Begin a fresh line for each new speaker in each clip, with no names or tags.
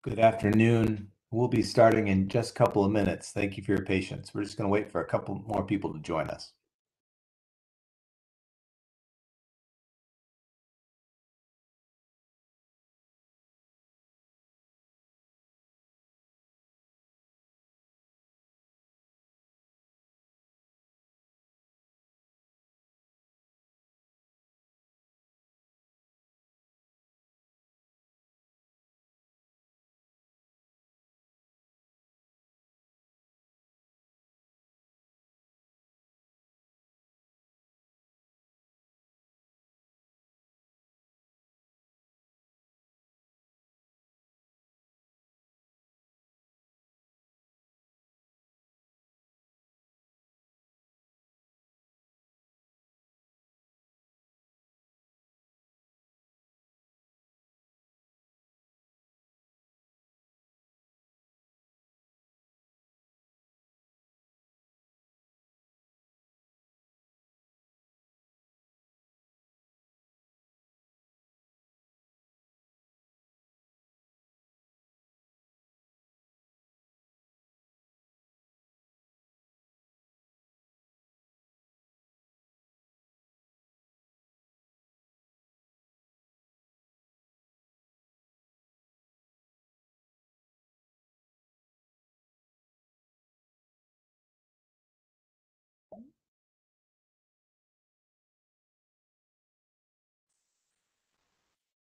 Good afternoon. We'll be starting in just a couple of minutes. Thank you for your patience. We're just going to wait for a couple more people to join us.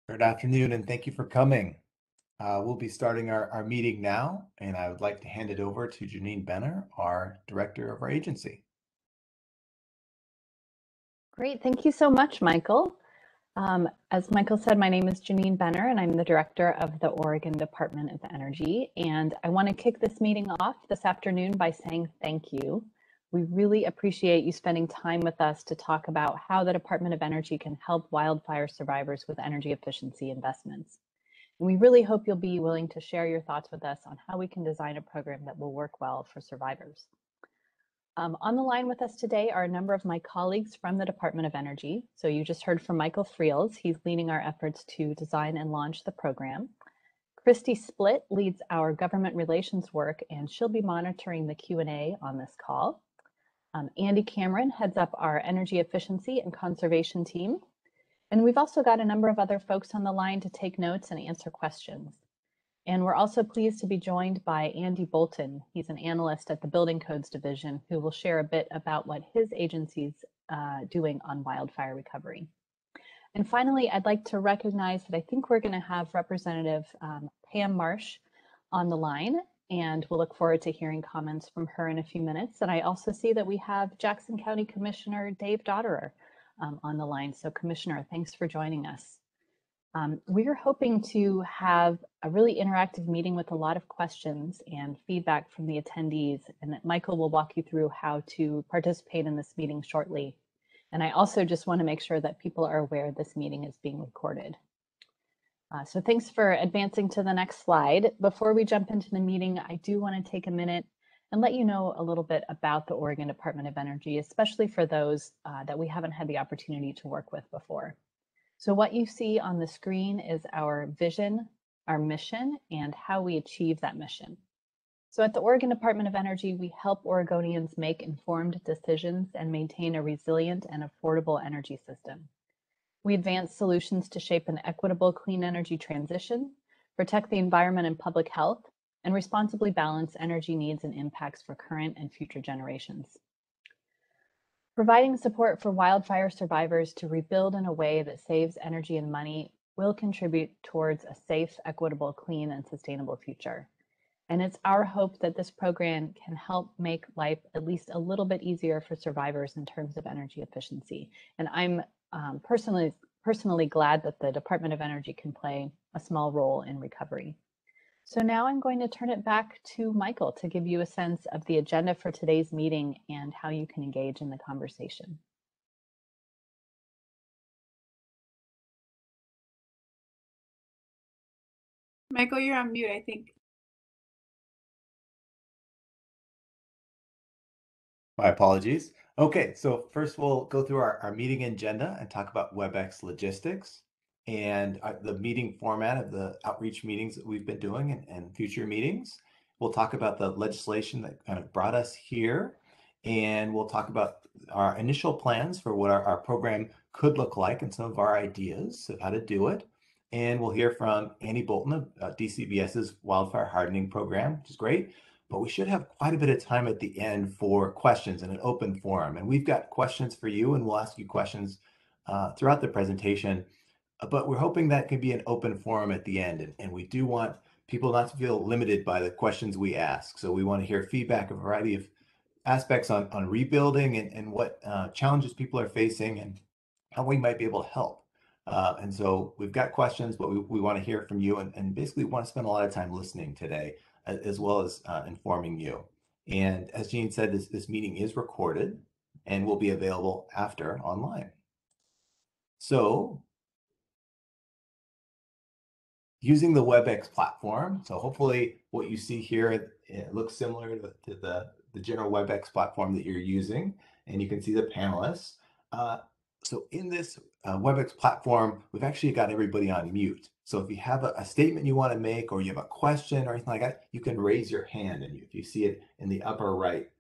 Good afternoon, and thank you for coming. We'll be starting our meeting now, and I would like to hand it over to Janine Benner, our director of our agency.
Great, thank you so much, Michael. As Michael said, my name is Janine Benner, and I'm the director of the Oregon Department of Energy. And I want to kick this meeting off this afternoon by saying thank you. We really appreciate you spending time with us to talk about how the Department of Energy can help wildfire survivors with energy efficiency investments. And we really hope you'll be willing to share your thoughts with us on how we can design a program that will work well for survivors. On the line with us today are a number of my colleagues from the Department of Energy. So you just heard from Michael Friels. He's leading our efforts to design and launch the program. Christy Splitt leads our government relations work, and she'll be monitoring the Q&A on this call. Andy Cameron heads up our energy efficiency and conservation team. And we've also got a number of other folks on the line to take notes and answer questions. And we're also pleased to be joined by Andy Bolton. He's an analyst at the Building Codes Division who will share a bit about what his agency's doing on wildfire recovery. And finally, I'd like to recognize that I think we're going to have Representative Pam Marsh on the line, and we'll look forward to hearing comments from her in a few minutes. And I also see that we have Jackson County Commissioner Dave Dotterer on the line. So Commissioner, thanks for joining us. We're hoping to have a really interactive meeting with a lot of questions and feedback from the attendees, and that Michael will walk you through how to participate in this meeting shortly. And I also just want to make sure that people are aware this meeting is being recorded. So thanks for advancing to the next slide. Before we jump into the meeting, I do want to take a minute and let you know a little bit about the Oregon Department of Energy, especially for those that we haven't had the opportunity to work with before. So what you see on the screen is our vision, our mission, and how we achieve that mission. So at the Oregon Department of Energy, we help Oregonians make informed decisions and maintain a resilient and affordable energy system. We advance solutions to shape an equitable clean energy transition, protect the environment and public health, and responsibly balance energy needs and impacts for current and future generations. Providing support for wildfire survivors to rebuild in a way that saves energy and money will contribute towards a safe, equitable, clean, and sustainable future. And it's our hope that this program can help make life at least a little bit easier for survivors in terms of energy efficiency. And I'm personally glad that the Department of Energy can play a small role in recovery. So now I'm going to turn it back to Michael to give you a sense of the agenda for today's meeting and how you can engage in the conversation.
Michael, you're on mute, I think.
My apologies. Okay, so first we'll go through our meeting agenda and talk about WebEx logistics. and the meeting format of the outreach meetings that we've been doing and future meetings. We'll talk about the legislation that kind of brought us here, and we'll talk about our initial plans for what our program could look like and some of our ideas of how to do it. And we'll hear from Annie Bolton of DCBS's Wildfire Hardening Program, which is great. But we should have quite a bit of time at the end for questions in an open forum. And we've got questions for you, and we'll ask you questions throughout the presentation. But we're hoping that can be an open forum at the end. And we do want people not to feel limited by the questions we ask. So we want to hear feedback, a variety of aspects on rebuilding and what challenges people are facing and how we might be able to help. And so we've got questions, but we want to hear from you and basically want to spend a lot of time listening today, as well as informing you. And as Jean said, this meeting is recorded and will be available after online. So using the WebEx platform, so hopefully what you see here, it looks similar to the general WebEx platform that you're using, and you can see the panelists. So in this WebEx platform, we've actually got everybody on mute. So if you have a statement you want to make, or you have a question or anything like that, you can raise your hand. And if you see it in the upper right,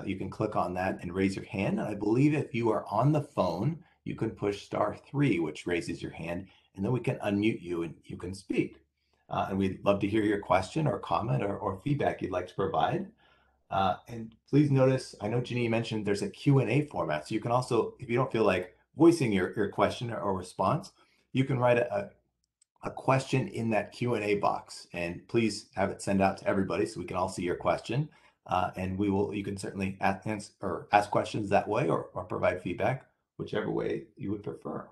you can click on that and raise your hand. And I believe if you are on the phone, you can push *3, which raises your hand, and then we can unmute you and you can speak. And we'd love to hear your question or comment or feedback you'd like to provide. And please notice, I know Janine mentioned there's a Q&A format. So you can also, if you don't feel like voicing your question or response, you can write a question in that Q&A box, and please have it send out to everybody so we can all see your question. And you can certainly ask questions that way or provide feedback, whichever way you would prefer.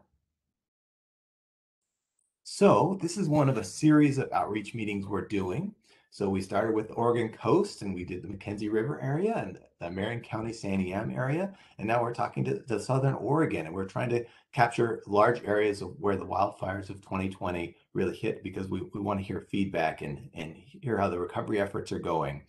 So this is one of a series of outreach meetings we're doing. So we started with the Oregon coast, and we did the McKenzie River area and the Marion County Santiam area. And now we're talking to Southern Oregon, and we're trying to capture large areas of where the wildfires of 2020 really hit, because we want to hear feedback and hear how the recovery efforts are going.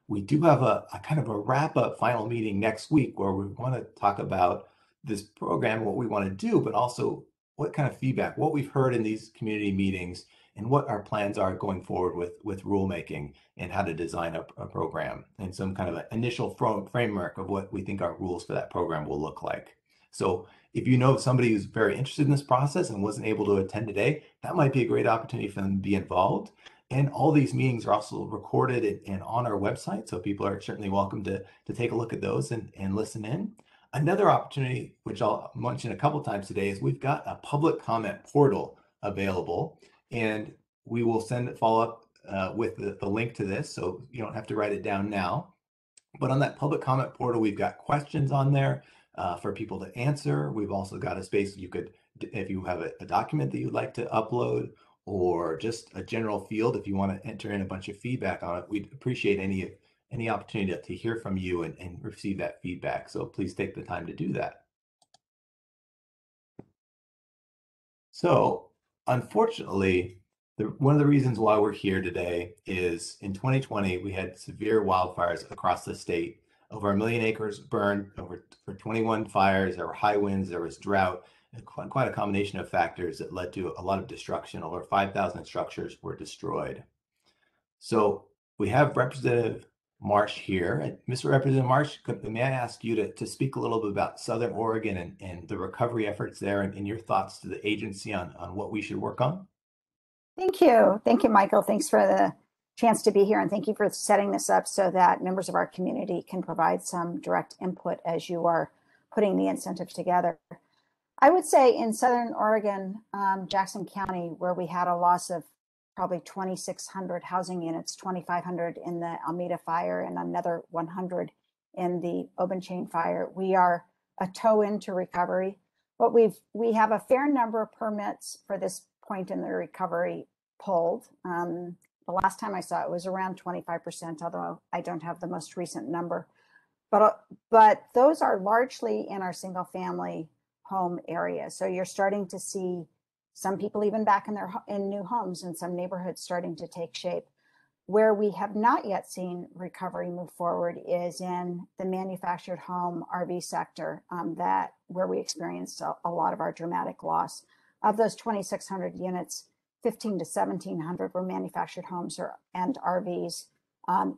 We do have a kind of a wrap-up final meeting next week where we want to talk about this program, what we want to do, but also what kind of feedback, what we've heard in these community meetings, and what our plans are going forward with rulemaking and how to design a program, and some kind of an initial framework of what we think our rules for that program will look like. So if you know somebody who's very interested in this process and wasn't able to attend today, that might be a great opportunity for them to be involved. And all these meetings are also recorded and on our website, so people are certainly welcome to take a look at those and listen in. Another opportunity, which I'll mention a couple times today, is we've got a public comment portal available, and we will follow up with the link to this, so you don't have to write it down now. But on that public comment portal, we've got questions on there for people to answer. We've also got a space you could, if you have a document that you'd like to upload, or just a general field, if you want to enter in a bunch of feedback on it, we'd appreciate any opportunity to hear from you and receive that feedback. So please take the time to do that. So unfortunately, one of the reasons why we're here today is in 2020, we had severe wildfires across the state. Over 1 million acres burned, for 21 fires, there were high winds, there was drought, and quite a combination of factors that led to a lot of destruction. Over 5,000 structures were destroyed. So we have Representative Marsh here. And Mr. Representative Marsh, may I ask you to speak a little bit about Southern Oregon and the recovery efforts there, and your thoughts to the agency on what we should work on?
Thank you. Thank you, Michael. Thanks for the chance to be here, and thank you for setting this up so that members of our community can provide some direct input as you are putting the incentives together. I would say in Southern Oregon, Jackson County, where we had a loss of probably 2,600 housing units, 2,500 in the Almeda fire and another 100 in the Obenchain fire, we are a toe into recovery. But we have a fair number of permits for this point in the recovery pulled. The last time I saw it was around 25%, although I don't have the most recent number. But those are largely in our single family home area. So you're starting to see some people even back in new homes, and some neighborhoods starting to take shape. Where we have not yet seen recovery move forward is in the manufactured home RV sector, where we experienced a lot of our dramatic loss. Of those 2,600 units, 15 to 1,700 were manufactured homes and RVs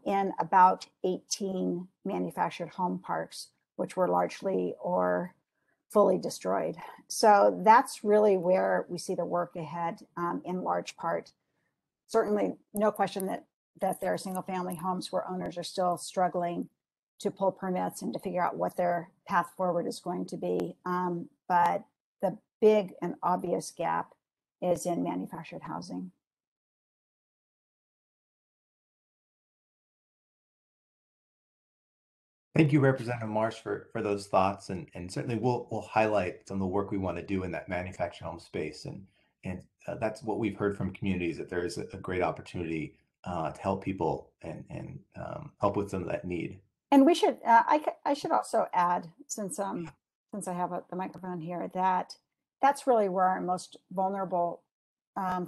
in about 18 manufactured home parks, which were largely or fully destroyed. So that's really where we see the work ahead in large part. Certainly no question that there are single family homes where owners are still struggling to pull permits and to figure out what their path forward is going to be. But the big and obvious gap is in manufactured housing.
Thank you, Representative Marsh, for those thoughts, and certainly we'll highlight some of the work we want to do in that manufactured home space, and that's what we've heard from communities, that there is a great opportunity to help people and help with some of that need.
And we should I should also add, since I have the microphone here, that that's really where our most vulnerable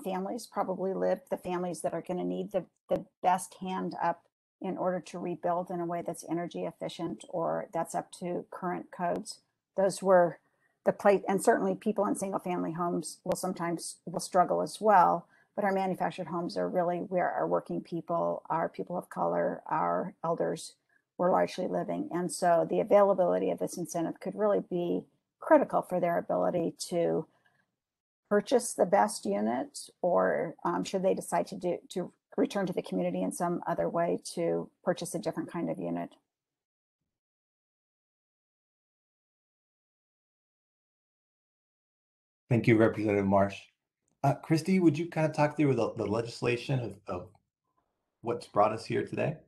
families probably live, the families that are going to need the best hand up in order to rebuild in a way that's energy efficient or that's up to current codes. Those were the plate, and certainly people in single family homes will struggle as well, but our manufactured homes are really where our working people, our people of color, our elders were largely living. And so the availability of this incentive could really be critical for their ability to purchase the best unit, or should they decide to return to the community in some other way, to purchase a different kind of unit.
Thank you, Representative Marsh. Christy, would you kind of talk through the legislation of what's brought us here today?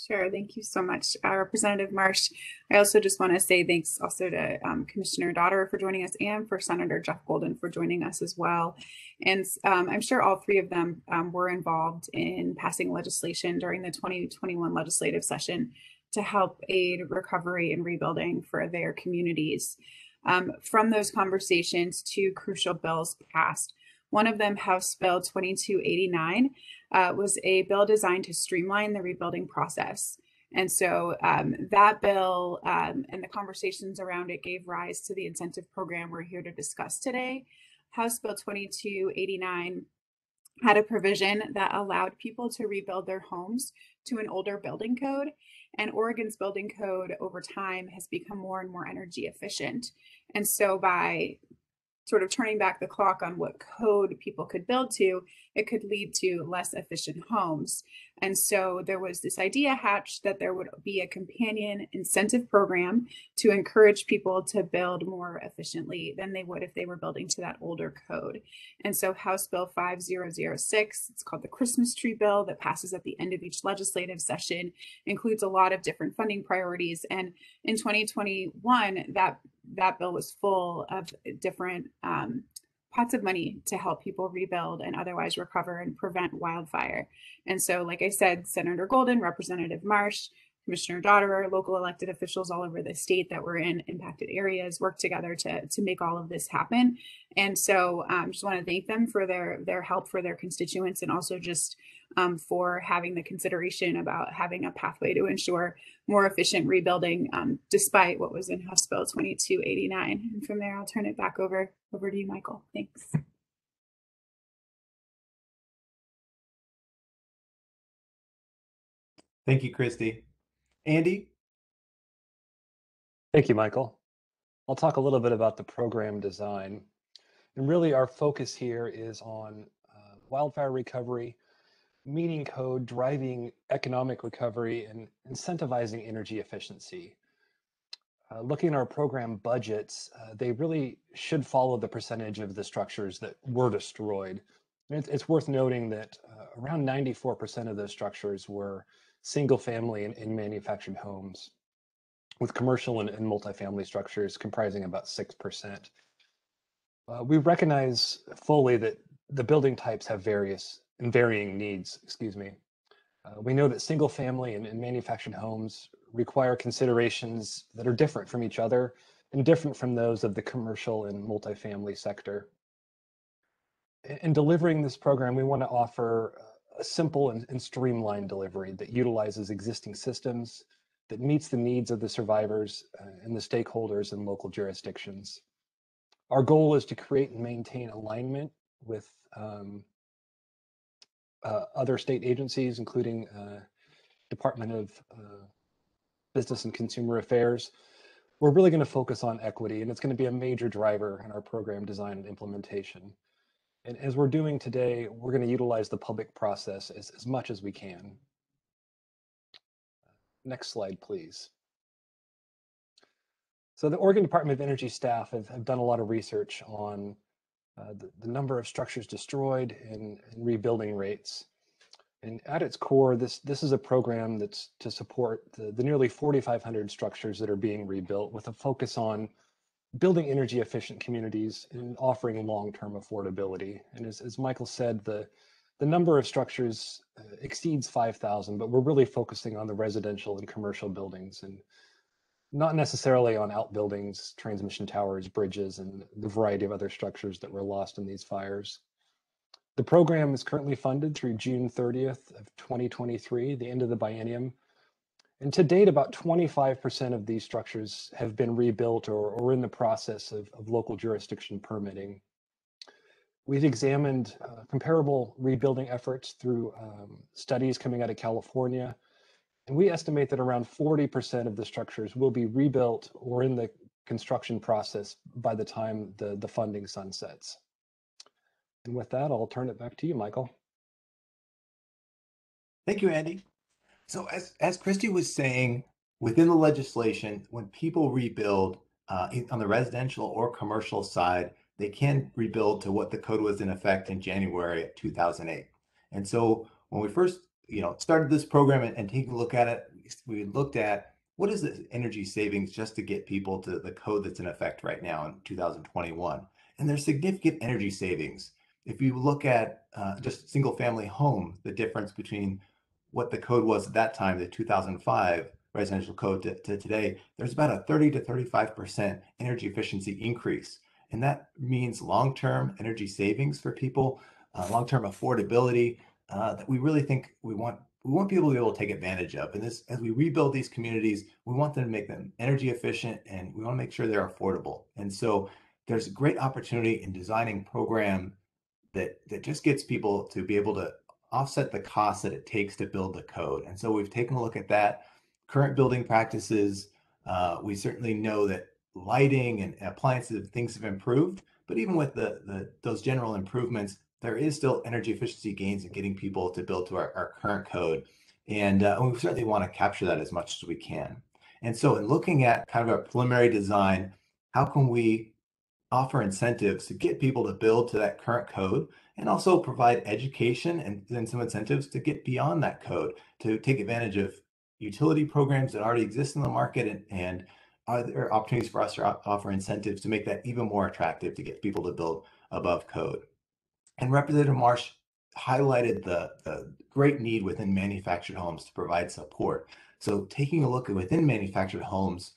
Sure. Thank you so much, Representative Marsh. I also just want to say thanks also to Commissioner Dotterer for joining us, and for Senator Jeff Golden for joining us as well. And I'm sure all three of them were involved in passing legislation during the 2021 legislative session to help aid recovery and rebuilding for their communities. From those conversations, two crucial bills passed. One of them, House Bill 2289, was a bill designed to streamline the rebuilding process. And so that bill and the conversations around it gave rise to the incentive program we're here to discuss today. House Bill 2289 had a provision that allowed people to rebuild their homes to an older building code. And Oregon's building code over time has become more and more energy efficient. And so by sort of turning back the clock on what code people could build to, it could lead to less efficient homes. And so there was this idea hatched that there would be a companion incentive program to encourage people to build more efficiently than they would if they were building to that older code. And so House Bill 5006, it's called the Christmas Tree Bill, that passes at the end of each legislative session, includes a lot of different funding priorities. And in 2021, that bill was full of different pots of money to help people rebuild and otherwise recover and prevent wildfire. And so, like I said, Senator Golden, Representative Marsh, Commissioner Dotterer, local elected officials all over the state that were in impacted areas worked together to make all of this happen. And so just want to thank them for their help for their constituents, and also just for having the consideration about having a pathway to ensure more efficient rebuilding, despite what was in House Bill 2289. And from there, I'll turn it back over to you, Michael. Thanks.
Thank you, Christy. Andy?
Thank you, Michael. I'll talk a little bit about the program design. And really our focus here is on wildfire recovery, meeting code, driving economic recovery, and incentivizing energy efficiency. Looking at our program budgets, they really should follow the percentage of the structures that were destroyed. And it's worth noting that around 94% of those structures were single family and manufactured homes, with commercial and multifamily structures comprising about 6%. We recognize fully that the building types have varying needs, we know that single family and manufactured homes require considerations that are different from each other and different from those of the commercial and multifamily sector. In delivering this program, we want to offer a simple and streamlined delivery that utilizes existing systems, that meets the needs of the survivors and the stakeholders in local jurisdictions. Our goal is to create and maintain alignment with other state agencies, including Department of Business and Consumer Affairs. We're really going to focus on equity, and it's going to be a major driver in our program design and implementation. And as we're doing today, we're going to utilize the public process as much as we can. Next slide, please. So the Oregon Department of Energy staff have done a lot of research on the number of structures destroyed and rebuilding rates. And at its core, this is a program that's to support the nearly 4,500 structures that are being rebuilt, with a focus on building energy efficient communities and offering long-term affordability. And as Michael said, the number of structures exceeds 5,000, but we're really focusing on the residential and commercial buildings, and not necessarily on outbuildings, transmission towers, bridges, and the variety of other structures that were lost in these fires. The program is currently funded through June 30th of 2023, the end of the biennium. And to date, about 25% of these structures have been rebuilt or in the process of local jurisdiction permitting. We've examined comparable rebuilding efforts through studies coming out of California, and we estimate that around 40% of the structures will be rebuilt or in the construction process by the time the funding sunsets. And with that, I'll turn it back to you, Michael.
Thank you, Andy. So as Christy was saying, within the legislation, when people rebuild on the residential or commercial side, they can rebuild to what the code was in effect in January of 2008. And so when we first started this program and taking a look at it, we looked at what is the energy savings just to get people to the code that's in effect right now in 2021. And there's significant energy savings. If you look at just single family home, the difference between what the code was at that time, the 2005 residential code to today, there's about a 30 to 35% energy efficiency increase. And that means long-term energy savings for people, long-term affordability that we really think we want people to be able to take advantage of. And as we rebuild these communities, we want them to make them energy efficient, and we want to make sure they're affordable. And so there's a great opportunity in designing program that just gets people to be able to offset the cost that it takes to build the code. And so we've taken a look at that. Current building practices, we certainly know that lighting and appliances, things have improved, but even with those general improvements, there is still energy efficiency gains in getting people to build to our current code. And we certainly want to capture that as much as we can. And so in looking at kind of a preliminary design, how can we offer incentives to get people to build to that current code, and also provide education and then some incentives to get beyond that code, to take advantage of utility programs that already exist in the market, and are there opportunities for us to offer incentives to make that even more attractive to get people to build above code. And Representative Marsh highlighted the great need within manufactured homes to provide support. So taking a look at within manufactured homes,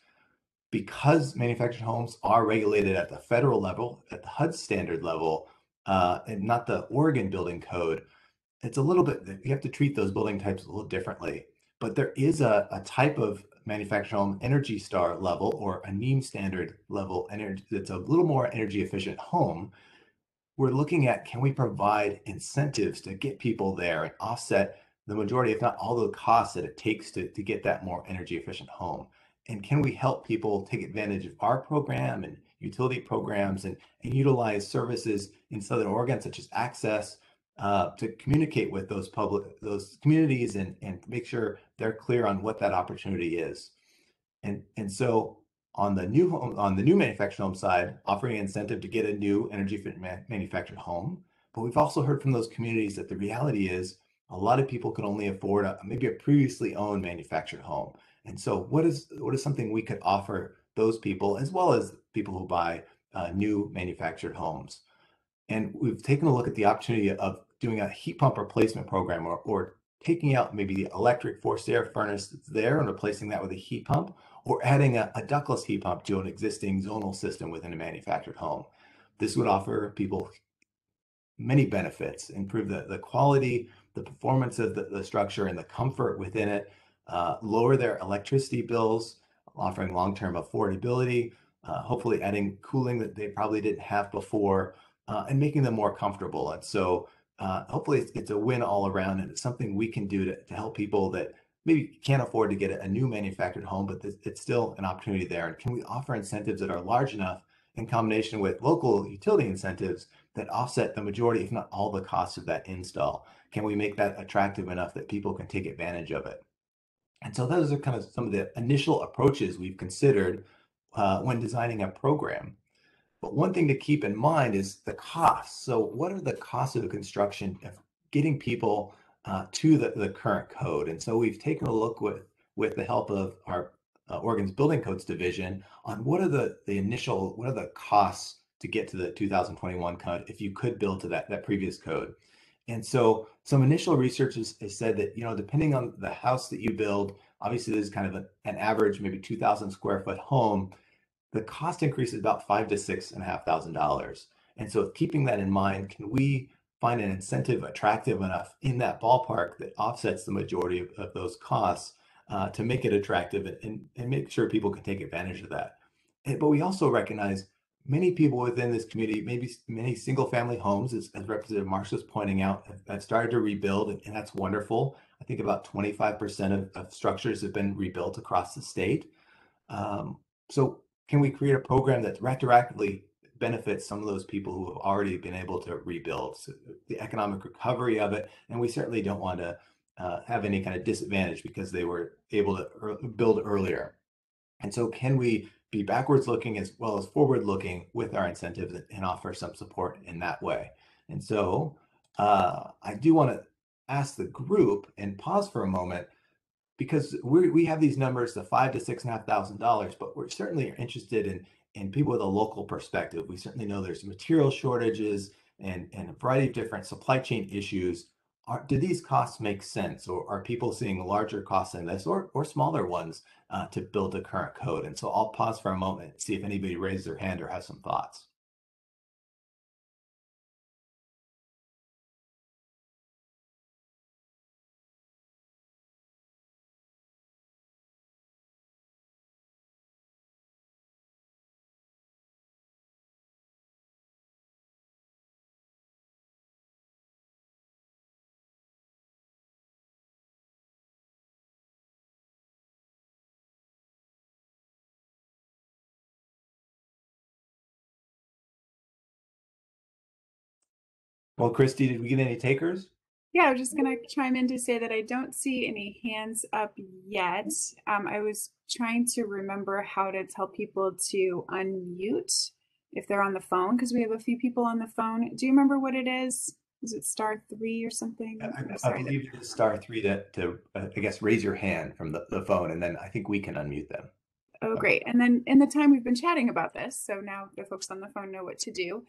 because manufactured homes are regulated at the federal level, at the HUD standard level, and not the Oregon building code, it's a little bit, you have to treat those building types a little differently. But there is a type of manufactured home, Energy Star level, or a NEEM standard level energy that's a little more energy efficient home. We're looking at, can we provide incentives to get people there and offset the majority, if not all, the costs that it takes to get that more energy efficient home? And can we help people take advantage of our program and utility programs and utilize services in Southern Oregon, such as Access, to communicate with those communities and make sure they're clear on what that opportunity is. And so on the new manufactured home side, offering an incentive to get a new energy efficient manufactured home. But we've also heard from those communities that the reality is a lot of people can only afford maybe a previously owned manufactured home. And so what is something we could offer those people, as well as people who buy new manufactured homes? And we've taken a look at the opportunity of doing a heat pump replacement program, or taking out maybe the electric forced air furnace that's there and replacing that with a heat pump, or adding a ductless heat pump to an existing zonal system within a manufactured home. This would offer people many benefits, improve the quality, the performance of the structure and the comfort within it, lower their electricity bills, offering long-term affordability, hopefully adding cooling that they probably didn't have before, and making them more comfortable. And so hopefully it's a win all around, and it's something we can do to help people that maybe can't afford to get a new manufactured home, but it's still an opportunity there. And can we offer incentives that are large enough in combination with local utility incentives that offset the majority, if not all, the costs of that install? Can we make that attractive enough that people can take advantage of it? And so those are kind of some of the initial approaches we've considered when designing a program. But one thing to keep in mind is the costs. So what are the costs of the construction of getting people to the current code? And so we've taken a look with the help of our Oregon's Building Codes Division on what are the initial, what are the costs to get to the 2021 code if you could build to that previous code. And so some initial research has said that, depending on the house that you build, obviously there's kind of an average, maybe 2,000 square foot home, the cost increase is about $5,000 to $6,500. And so keeping that in mind, can we find an incentive attractive enough in that ballpark that offsets the majority of those costs to make it attractive and make sure people can take advantage of that? But we also recognize many people within this community, maybe many single family homes, as Representative Marsh was pointing out, have started to rebuild, and that's wonderful. I think about 25% of structures have been rebuilt across the state. So can we create a program that retroactively benefits some of those people who have already been able to rebuild? So the economic recovery of it, and we certainly don't want to have any kind of disadvantage because they were able to build earlier. And so can we be backwards looking as well as forward looking with our incentives and offer some support in that way? And so I do want to ask the group and pause for a moment, because we have these numbers, the $5,000 to $6,500, but we're certainly interested in people with a local perspective. We certainly know there's material shortages and a variety of different supply chain issues. Do these costs make sense, or are people seeing larger costs in this, or smaller ones to build a current code? And so I'll pause for a moment and see if anybody raised their hand or has some thoughts. Well, Christy, did we get any takers?
Yeah, I was just going to chime in to say that I don't see any hands up yet. I was trying to remember how to tell people to unmute if they're on the phone, because we have a few people on the phone. Do you remember what it is? Is it *3 or something?
I believe it is *3 to I guess, raise your hand from the phone, and then I think we can unmute them.
Oh, great. And then in the time we've been chatting about this, so now the folks on the phone know what to do.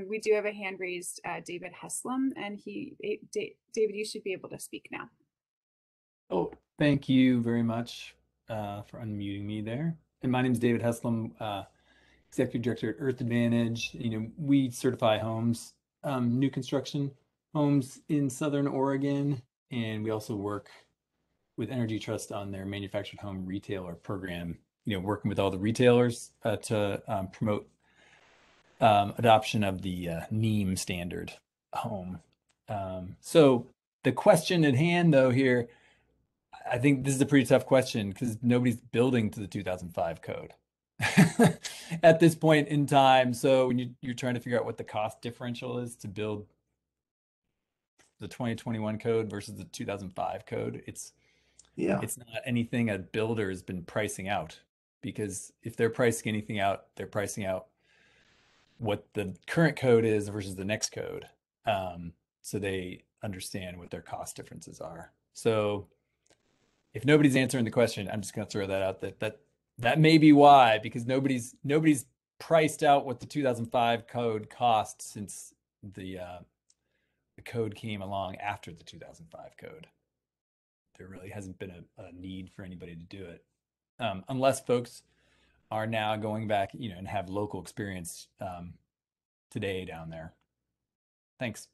We do have a hand raised, David Heslom, and David, you should be able to speak now.
Oh, thank you very much for unmuting me there. And my name is David Heslom, Executive Director at Earth Advantage. We certify homes, new construction homes in Southern Oregon, and we also work with Energy Trust on their manufactured home retailer program. Working with all the retailers to promote adoption of the NEEM standard home. So the question at hand, though, here, I think this is a pretty tough question because nobody's building to the 2005 code at this point in time. So when you're trying to figure out what the cost differential is to build the 2021 code versus the 2005 code, it's not anything a builder has been pricing out, because if they're pricing anything out, they're pricing out what the current code is versus the next code. So they understand what their cost differences are. So if nobody's answering the question, I'm just going to throw that out, that may be why, because nobody's priced out what the 2005 code costs since the code came along after the 2005 code. There really hasn't been a need for anybody to do it, unless folks are now going back, and have local experience today down there. Thanks.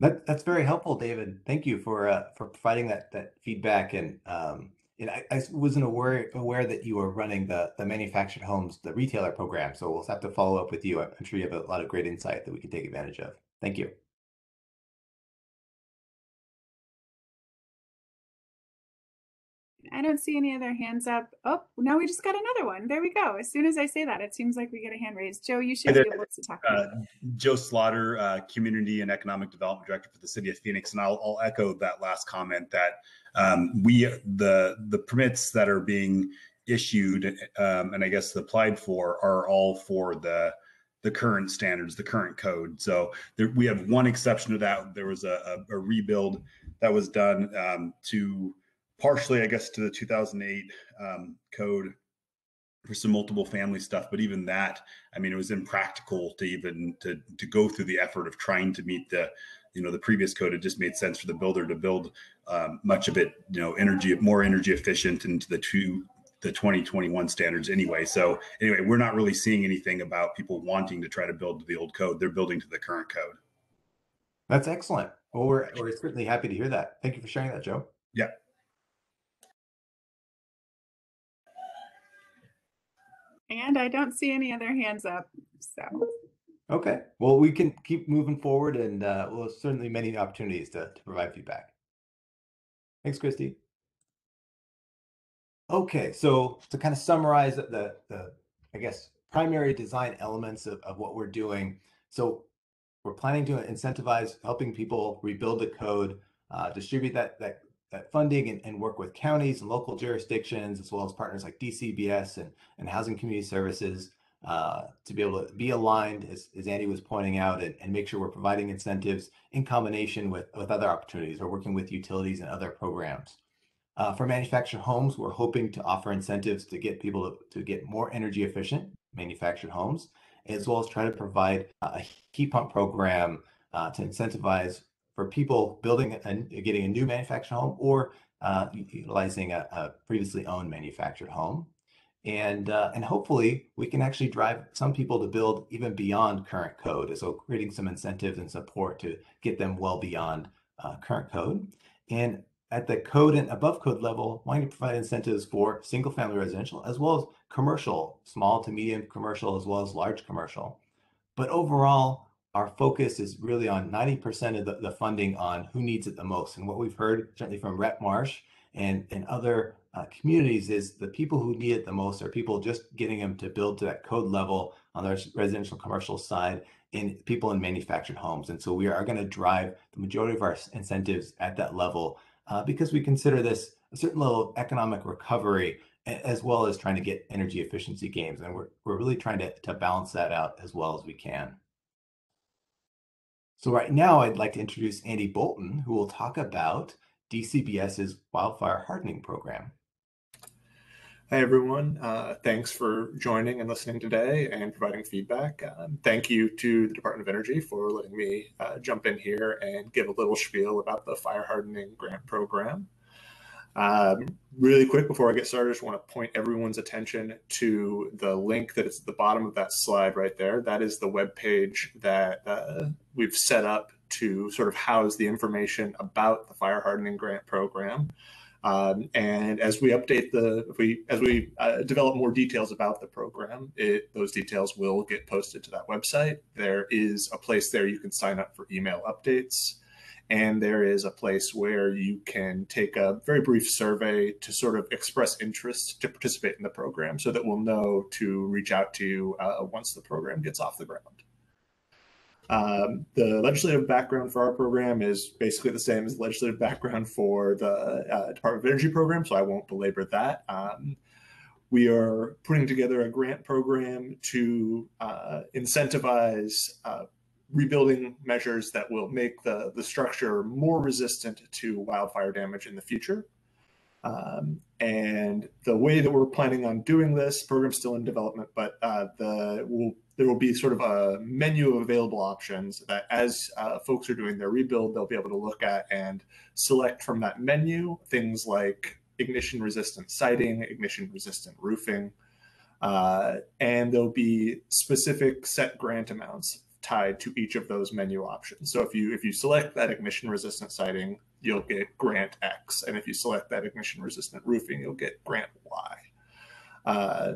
That's very helpful, David. Thank you for providing that feedback. And And I wasn't aware that you were running the manufactured homes, the retailer program. So we'll have to follow up with you. I'm sure you have a lot of great insight that we can take advantage of. Thank you.
I don't see any other hands up. Oh, now we just got another one. There we go. As soon as I say that, it seems like we get a hand raised. Joe, you should be able to talk.
Joe Slaughter, Community and Economic Development Director for the City of Phoenix, and I'll echo that last comment that the permits that are being issued and I guess applied for are all for the current standards, the current code. So we have one exception to that. There was a rebuild that was done to partially, I guess, to the 2008 code for some multiple family stuff. But even that, I mean, it was impractical to even to go through the effort of trying to meet the previous code. It just made sense for the builder to build much of it, more energy efficient into the 2021 standards anyway. So anyway, we're not really seeing anything about people wanting to try to build to the old code. They're building to the current code.
That's excellent. Well, we're certainly happy to hear that. Thank you for sharing that, Joe.
Yeah.
And I don't see any other hands up. So.
Okay. Well, we can keep moving forward, and we'll certainly many opportunities to provide feedback. Thanks, Christy. Okay, so to kind of summarize the I guess primary design elements of what we're doing. So we're planning to incentivize helping people rebuild the code, distribute that funding and work with counties and local jurisdictions, as well as partners like DCBS and Housing Community Services to be able to be aligned, as Andy was pointing out, and make sure we're providing incentives in combination with other opportunities or working with utilities and other programs. For manufactured homes, we're hoping to offer incentives to get people to get more energy efficient manufactured homes, as well as try to provide a heat pump program to incentivize for people building and getting a new manufactured home or utilizing a previously owned manufactured home. And hopefully we can actually drive some people to build even beyond current code. So creating some incentives and support to get them well beyond current code. And at the code and above code level, wanting to provide incentives for single family residential, as well as commercial, small to medium commercial, as well as large commercial. But overall, our focus is really on 90% of the funding on who needs it the most. And what we've heard, certainly from Rep Marsh and other communities, is the people who need it the most are people just getting them to build to that code level on the residential commercial side, and people in manufactured homes. And so we are going to drive the majority of our incentives at that level because we consider this a certain level of economic recovery, as well as trying to get energy efficiency gains. And we're really trying to balance that out as well as we can. So right now, I'd like to introduce Andy Bolton, who will talk about DCBS's wildfire hardening program.
Hi, everyone. Thanks for joining and listening today and providing feedback. Thank you to the Department of Energy for letting me jump in here and give a little spiel about the fire hardening grant program. Really quick before I get started, I just want to point everyone's attention to the link that is at the bottom of that slide right there. That is the webpage that we've set up to sort of house the information about the fire hardening grant program. And as we update as we develop more details about the program, those details will get posted to that website. There is a place there you can sign up for email updates. And there is a place where you can take a very brief survey to sort of express interest to participate in the program so that we'll know to reach out to you once the program gets off the ground. The legislative background for our program is basically the same as the legislative background for the Department of Energy program, so I won't belabor that. We are putting together a grant program to incentivize rebuilding measures that will make the structure more resistant to wildfire damage in the future. And the way that we're planning on doing this, program's still in development, but there will be sort of a menu of available options that as folks are doing their rebuild, they'll be able to look at and select from that menu things like ignition resistant siding, ignition resistant roofing, and there'll be specific set grant amounts tied to each of those menu options. So if you select that ignition resistant siding, you'll get grant X. And if you select that ignition resistant roofing, you'll get grant Y.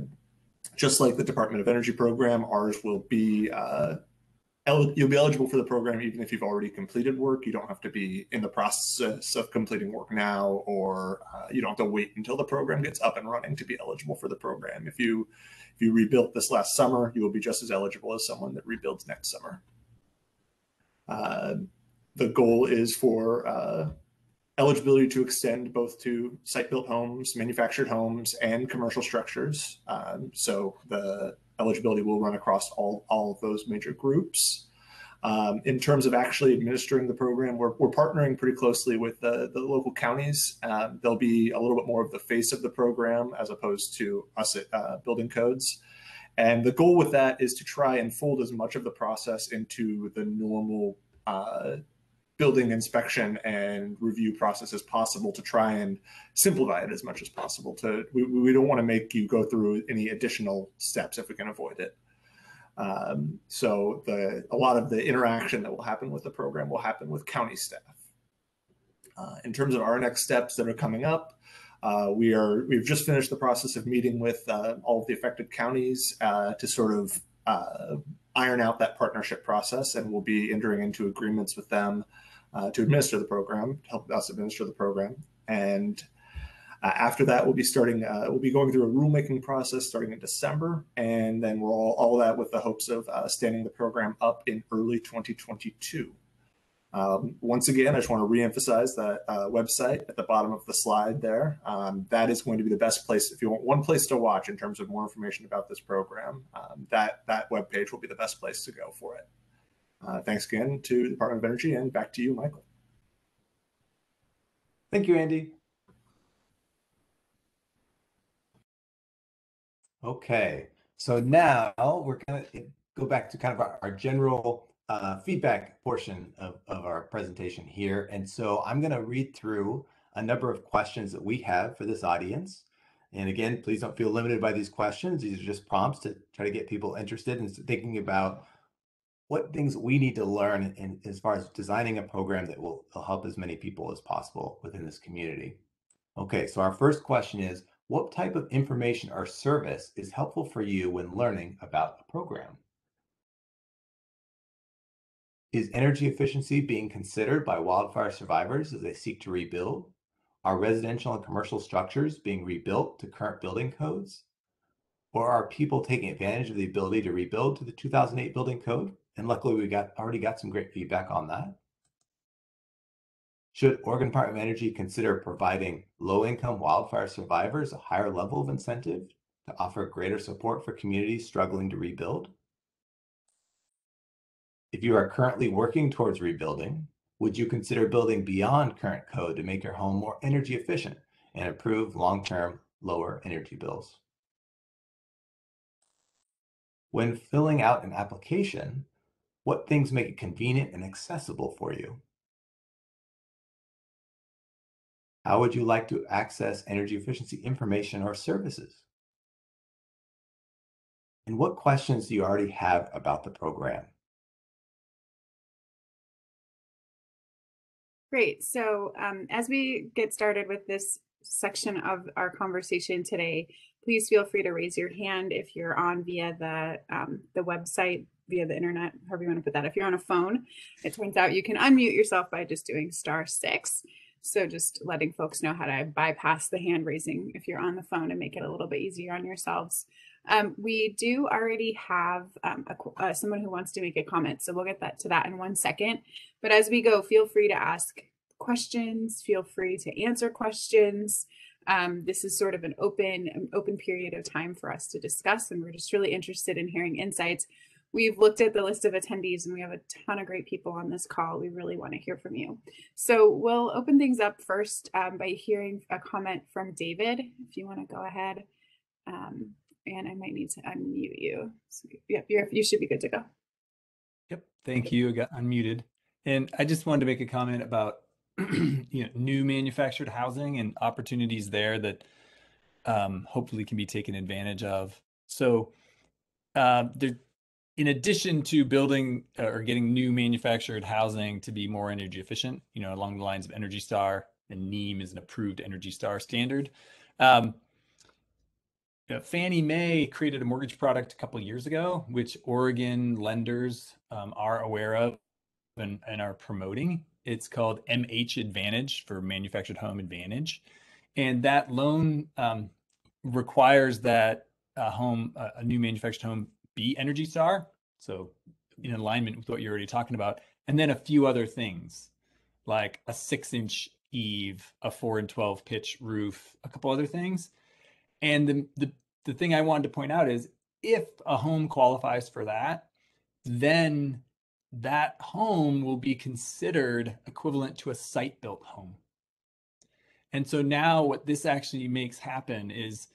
Just like the Department of Energy program, ours will be, you'll be eligible for the program even if you've already completed work. You don't have to be in the process of completing work now, or you don't have to wait until the program gets up and running to be eligible for the program. If you rebuilt this last summer, you will be just as eligible as someone that rebuilds next summer. The goal is for eligibility to extend both to site-built homes, manufactured homes, and commercial structures. So the eligibility will run across all of those major groups. In terms of actually administering the program, we're partnering pretty closely with the local counties. They'll be a little bit more of the face of the program as opposed to us at Building Codes. And the goal with that is to try and fold as much of the process into the normal building inspection and review process as possible, to try and simplify it as much as possible. We don't want to make you go through any additional steps if we can avoid it. So a lot of the interaction that will happen with the program will happen with county staff. In terms of our next steps that are coming up, we've just finished the process of meeting with all of the affected counties to sort of iron out that partnership process, and we'll be entering into agreements with them to administer the program, to help us administer the program. And after that, we'll be going through a rulemaking process starting in December, and then we're all that with the hopes of standing the program up in early 2022. Once again, I just want to reemphasize that website at the bottom of the slide there. That is going to be the best place if you want one place to watch in terms of more information about this program. That webpage will be the best place to go for it. Thanks again to the Department of Energy, and back to you, Michael.
Thank you, Andy. Okay, so now we're going to go back to kind of our general feedback portion of our presentation here. And so I'm going to read through a number of questions that we have for this audience. And again, please don't feel limited by these questions. These are just prompts to try to get people interested in thinking about what things we need to learn in as far as designing a program that will help as many people as possible within this community. Okay, so our first question is, what type of information or service is helpful for you when learning about a program? Is energy efficiency being considered by wildfire survivors as they seek to rebuild? Are residential and commercial structures being rebuilt to current building codes? Or are people taking advantage of the ability to rebuild to the 2008 building code? And luckily, we already got some great feedback on that. Should Oregon Department of Energy consider providing low-income wildfire survivors a higher level of incentive to offer greater support for communities struggling to rebuild? If you are currently working towards rebuilding, would you consider building beyond current code to make your home more energy efficient and improve long-term lower energy bills? When filling out an application, what things make it convenient and accessible for you? How would you like to access energy efficiency information or services? And what questions do you already have about the program?
Great. So as we get started with this section of our conversation today, please feel free to raise your hand if you're on via the website, via the internet, however you want to put that. If you're on a phone, it turns out you can unmute yourself by just doing *6. So just letting folks know how to bypass the hand raising if you're on the phone and make it a little bit easier on yourselves. We do already have someone who wants to make a comment, so we'll get to that in 1 second. But as we go, feel free to ask questions, feel free to answer questions. This is sort of an open period of time for us to discuss, and we're just really interested in hearing insights. We've looked at the list of attendees, and we have a ton of great people on this call. We really want to hear from you. So we'll open things up first by hearing a comment from David. If you want to go ahead, and I might need to unmute you. So, yep, you should be good to go.
Yep, thank you. I got unmuted. And I just wanted to make a comment about new manufactured housing and opportunities there that hopefully can be taken advantage of. So there in addition to building or getting new manufactured housing to be more energy efficient, along the lines of Energy Star, and NEEM is an approved Energy Star standard. Fannie Mae created a mortgage product a couple of years ago, which Oregon lenders are aware of and are promoting. It's called MH Advantage, for Manufactured Home Advantage. And that loan requires that a new manufactured home, be Energy Star, so in alignment with what you're already talking about, and then a few other things like a 6-inch eave, a 4 and 12 pitch roof, a couple other things. And the thing I wanted to point out is, if a home qualifies for that, then that home will be considered equivalent to a site-built home. And so now what this actually makes happen is,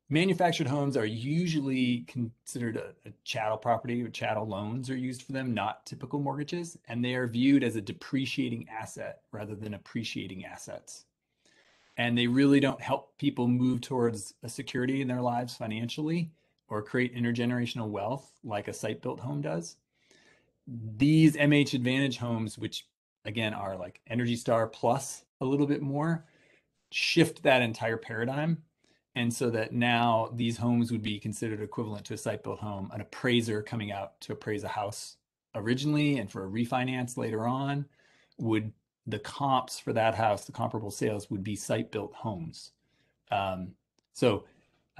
manufactured homes are usually considered a chattel property, or chattel loans are used for them, not typical mortgages. And they are viewed as a depreciating asset rather than appreciating assets. And they really don't help people move towards a security in their lives financially, or create intergenerational wealth like a site-built home does. These MH Advantage homes, which again are like Energy Star plus a little bit more, shift that entire paradigm. And so that now these homes would be considered equivalent to a site-built home. An appraiser coming out to appraise a house originally and for a refinance later on, the comps for that house, the comparable sales, would be site-built homes. So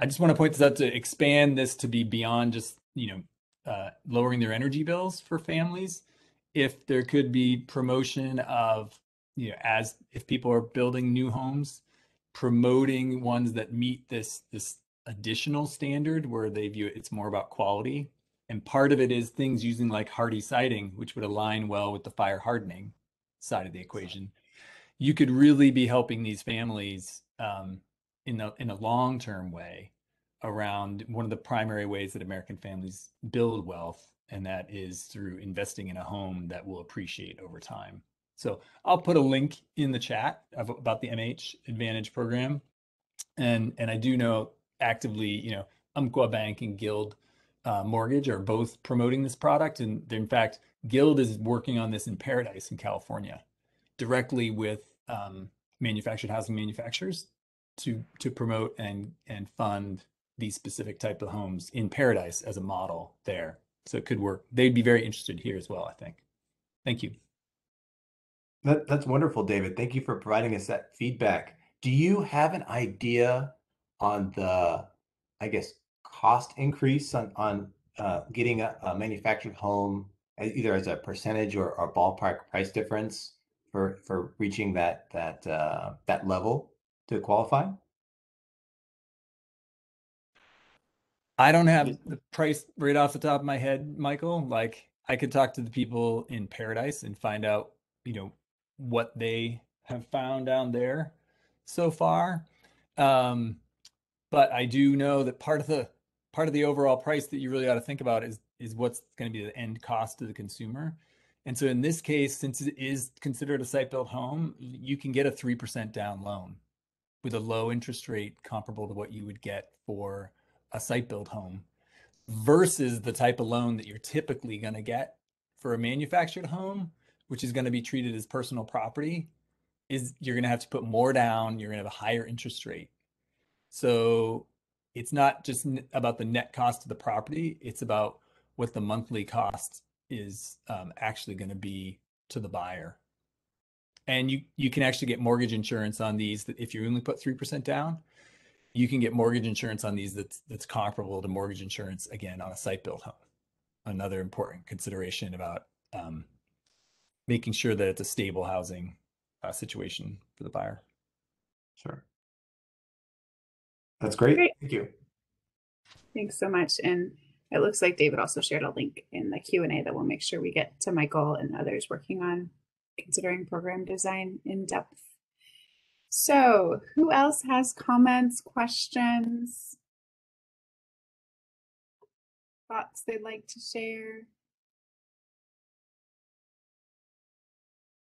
I just want to point this out to expand this to be beyond just, lowering their energy bills for families. If there could be promotion of, as if people are building new homes, promoting ones that meet this additional standard where they view it's more about quality. And part of it is things using like hardy siding, which would align well with the fire hardening side of the equation. You could really be helping these families in a long-term way around one of the primary ways that American families build wealth, and that is through investing in a home that will appreciate over time. So I'll put a link in the chat about the MH Advantage program. And I do know actively, Umpqua Bank and Guild Mortgage are both promoting this product. And in fact, Guild is working on this in Paradise in California, directly with manufactured housing manufacturers to promote and fund these specific type of homes in Paradise as a model there. So it could work. They'd be very interested here as well, I think. Thank you.
That's wonderful, David. Thank you for providing us that feedback. Do you have an idea on the, cost increase on getting a manufactured home, either as a percentage or ballpark price difference for reaching that level to qualify?
I don't have the price right off the top of my head, Michael. Like, I could talk to the people in Paradise and find out, what they have found down there so far. But I do know that part of the overall price that you really ought to think about is what's going to be the end cost to the consumer. And so in this case, since it is considered a site-built home, you can get a 3% down loan with a low interest rate comparable to what you would get for a site-built home, versus the type of loan that you're typically going to get for a manufactured home, which is going to be treated as personal property. Is you're going to have to put more down, you're going to have a higher interest rate. So it's not just about the net cost of the property, it's about what the monthly cost is actually going to be to the buyer. And you can actually get mortgage insurance on these. That if you only put 3% down, you can get mortgage insurance on these that's comparable to mortgage insurance, again, on a site-built home. Another important consideration about making sure that it's a stable housing situation for the buyer.
Sure. That's great.
Great.
Thank you.
Thanks so much. And it looks like David also shared a link in the Q&A that we'll make sure we get to Michael and others working on considering program design in depth. So who else has comments, questions, thoughts they'd like to share?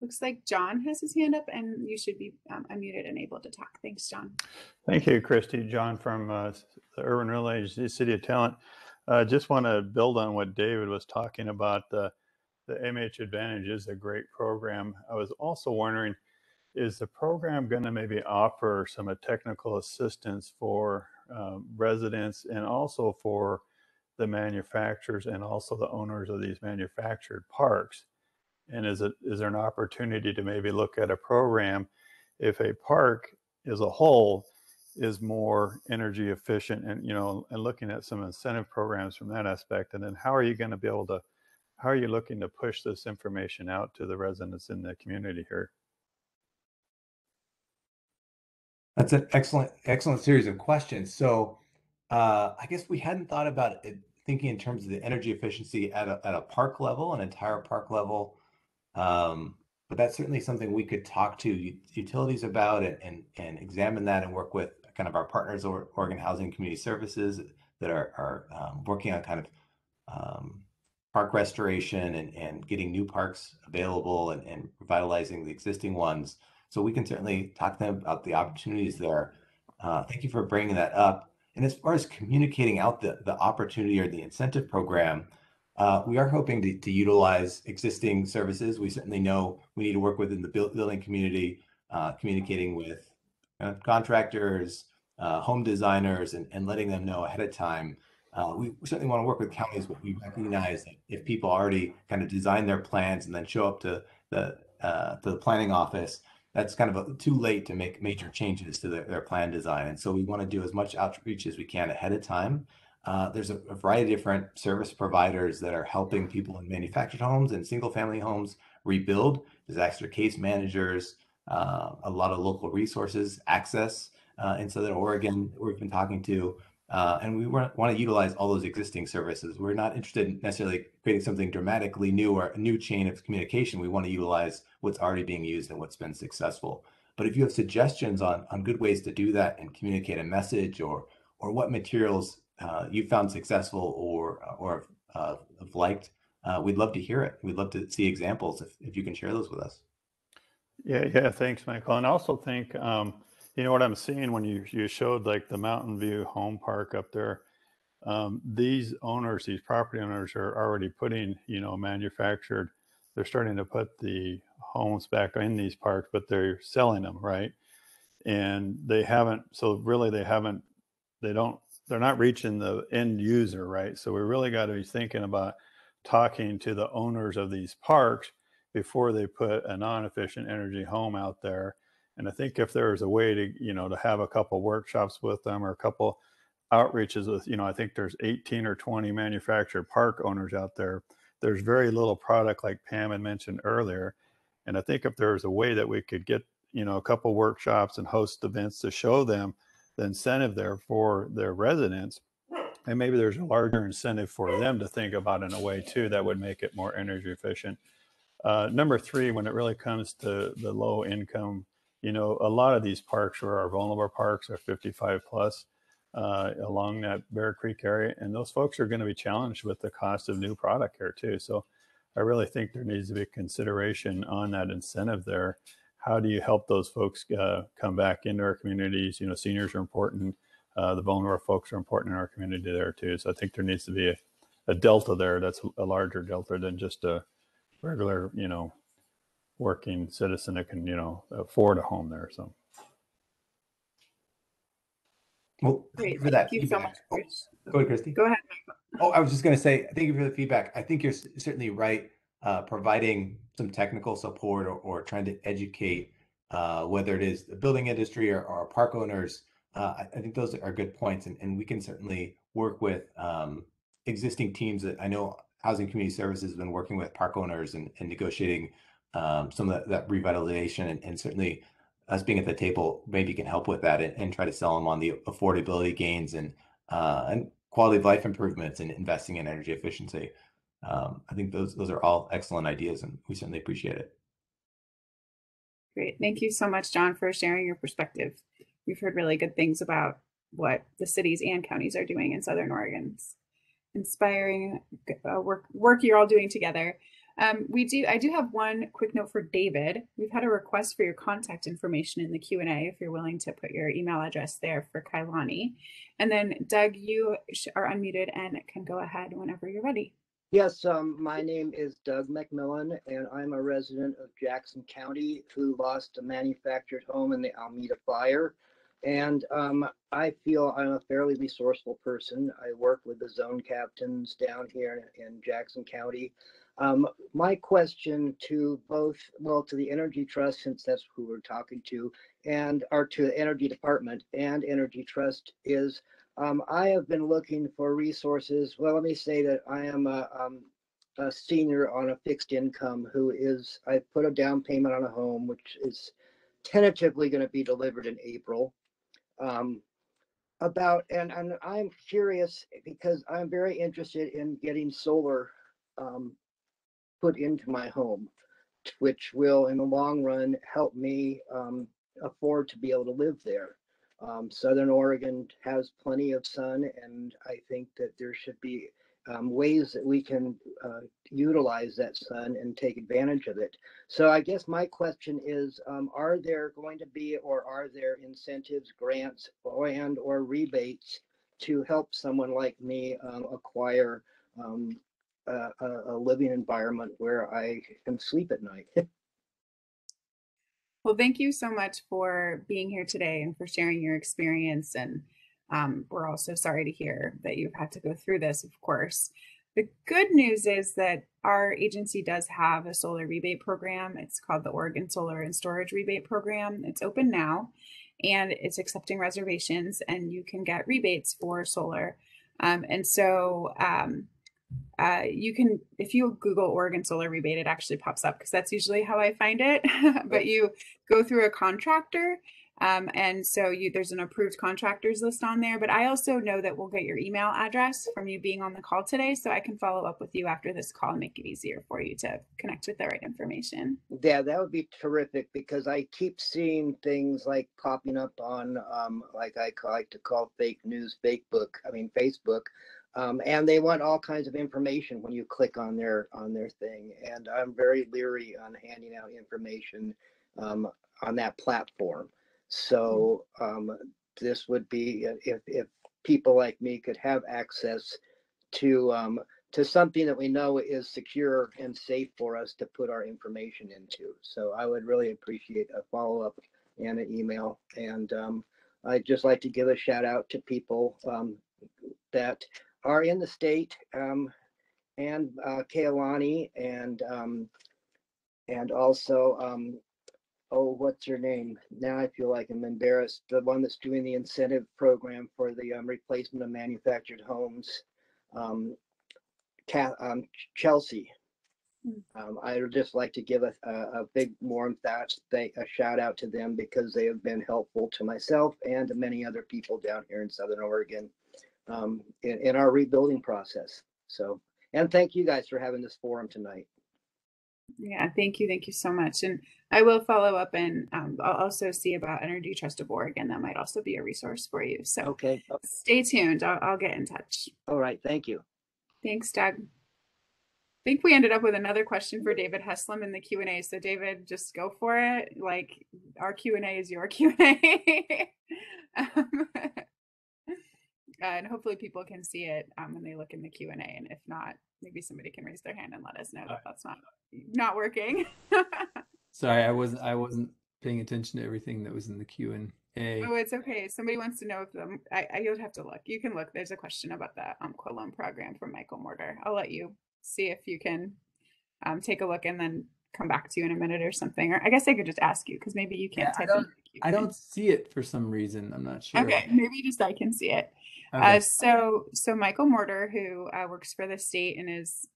Looks like John has his hand up, and you should be unmuted and able to talk. Thanks, John.
Thank you, Christy. John from the Urban Real Estate City of Talent. Just want to build on what David was talking about. The MH Advantage is a great program. I was also wondering, is the program going to maybe offer some technical assistance for residents and also for the manufacturers and also the owners of these manufactured parks? And is there an opportunity to maybe look at a program if a park as a whole is more energy efficient, and and looking at some incentive programs from that aspect? And then how are you going to be able to, how are you looking to push this information out to the residents in the community here?
That's an excellent series of questions. So I guess we hadn't thought about it thinking in terms of the energy efficiency at a park level, an entire park level. But that's certainly something we could talk to utilities about and examine that and work with kind of our partners, or Oregon Housing Community Services, that are working on kind of park restoration and getting new parks available and revitalizing the existing ones. So we can certainly talk to them about the opportunities there. Thank you for bringing that up. And as far as communicating out the opportunity or the incentive program, we are hoping to utilize existing services. We certainly know we need to work within the building community, communicating with contractors, home designers, and letting them know ahead of time. We certainly want to work with counties, but we recognize that if people already kind of design their plans and then show up to the planning office, that's kind of too late to make major changes to their plan design. And so we want to do as much outreach as we can ahead of time. There's a variety of different service providers that are helping people in manufactured homes and single family homes rebuild. Disaster case managers, a lot of local resources, access in Southern Oregon we've been talking to. And we want to utilize all those existing services. We're not interested in necessarily creating something dramatically new or a new chain of communication. We want to utilize what's already being used and what's been successful. But if you have suggestions on good ways to do that and communicate a message, or what materials you found successful or have liked, we'd love to hear it. We'd love to see examples if you can share those with us.
Yeah, thanks, Michael. And I also think, what I'm seeing when you showed like the Mountain View Home Park up there, these owners, these property owners are already putting, manufactured, they're starting to put the homes back in these parks, but they're selling them, right? And they haven't, so really they're not reaching the end user, right? So we really got to be thinking about talking to the owners of these parks before they put a non-efficient energy home out there. And I think if there's a way to, to have a couple workshops with them or a couple outreaches with, I think there's 18 or 20 manufactured park owners out there. There's very little product, like Pam had mentioned earlier. And I think if there's a way that we could get, a couple workshops and host events to show them the incentive there for their residents, and maybe there's a larger incentive for them to think about in a way too that would make it more energy efficient. Number three, when it really comes to the low income, a lot of these parks are our vulnerable parks, are 55 plus along that Bear Creek area, and those folks are going to be challenged with the cost of new product here too. So I really think there needs to be consideration on that incentive there. How do you help those folks come back into our communities? Seniors are important. The vulnerable folks are important in our community there too. So I think there needs to be a delta there that's a larger delta than just a regular, working citizen that can, afford a home there. So.
Well, thank you for that feedback. So much, go ahead, Christy.
Go ahead.
Oh, I was just going to say, thank you for the feedback. I think you're certainly right. Providing some technical support or trying to educate, whether it is the building industry or park owners, I think those are good points. And we can certainly work with existing teams that I know Housing Community Services has been working with park owners and negotiating some of that revitalization, and certainly us being at the table maybe can help with that and try to sell them on the affordability gains and quality of life improvements and investing in energy efficiency. I think those are all excellent ideas, and we certainly appreciate it.
Great. Thank you so much, John, for sharing your perspective. We've heard really good things about what the cities and counties are doing in Southern Oregon. It's inspiring work you're all doing together. I do have one quick note for David. We've had a request for your contact information in the Q&A if you're willing to put your email address there for Kailani. And then Doug, you are unmuted and can go ahead whenever you're ready.
Yes, my name is Doug McMillan, and I'm a resident of Jackson County who lost a manufactured home in the Almeda fire. And I feel I'm a fairly resourceful person. I work with the zone captains down here in Jackson County. My question to both, well, to the Energy Trust, since that's who we're talking to, or to the Energy Department and Energy Trust is, I have been looking for resources. Well, let me say that I am a senior on a fixed income I put a down payment on a home, which is tentatively going to be delivered in April. And I'm curious because I'm very interested in getting solar put into my home, which will in the long run help me afford to be able to live there. Southern Oregon has plenty of sun, and I think that there should be ways that we can utilize that sun and take advantage of it. So I guess my question is, are there going to be, or are there incentives, grants, or rebates to help someone like me acquire a living environment where I can sleep at night?
Well, thank you so much for being here today and for sharing your experience. And we're also sorry to hear that you've had to go through this, of course. The good news is that our agency does have a solar rebate program. It's called the Oregon Solar and Storage Rebate Program. It's open now, and it's accepting reservations, and you can get rebates for solar. You can, if you Google Oregon Solar Rebate, it actually pops up because that's usually how I find it. But you go through a contractor, and so there's an approved contractors list on there. But I also know that we'll get your email address from you being on the call today, so I can follow up with you after this call and make it easier for you to connect with the right information.
Yeah, that would be terrific because I keep seeing things like popping up on like I like to call fake news, Facebook. And they want all kinds of information when you click on their thing. And I'm very leery on handing out information on that platform. So this would be if people like me could have access to something that we know is secure and safe for us to put our information into. So I would really appreciate a follow-up and an email. And I'd just like to give a shout out to people that are in the state, and Kailani, and also oh, what's her name? Now I feel like I'm embarrassed. The one that's doing the incentive program for the replacement of manufactured homes, Chelsea. I would just like to give a big warm a shout out to them because they have been helpful to myself and to many other people down here in Southern Oregon in our rebuilding process. So, and thank you guys for having this forum tonight.
Yeah, thank you. Thank you so much. And I will follow up, and I'll also see about Energy Trust of Oregon. That might also be a resource for you. So
okay,
stay tuned. I'll get in touch.
All right. Thank you.
Thanks, Doug. I think we ended up with another question for David Heslom in the Q&A. So David, just go for it. Like, our Q&A is your Q&A. And hopefully people can see it when they look in the Q&A. And if not, maybe somebody can raise their hand and let us know that that's not working.
Sorry, I wasn't paying attention to everything that was in the Q&A.
Oh, it's okay. Somebody wants to know if you'll have to look. You can look. There's a question about the Umpqua loan program from Michael Mortar. I'll let you see if you can take a look and then come back to you in a minute or something. Or I guess I could just ask you because maybe you can't type in.
I don't see it for some reason. I'm not sure.
Okay, maybe just I can see it. Okay. So Michael Mortar, who works for the state and is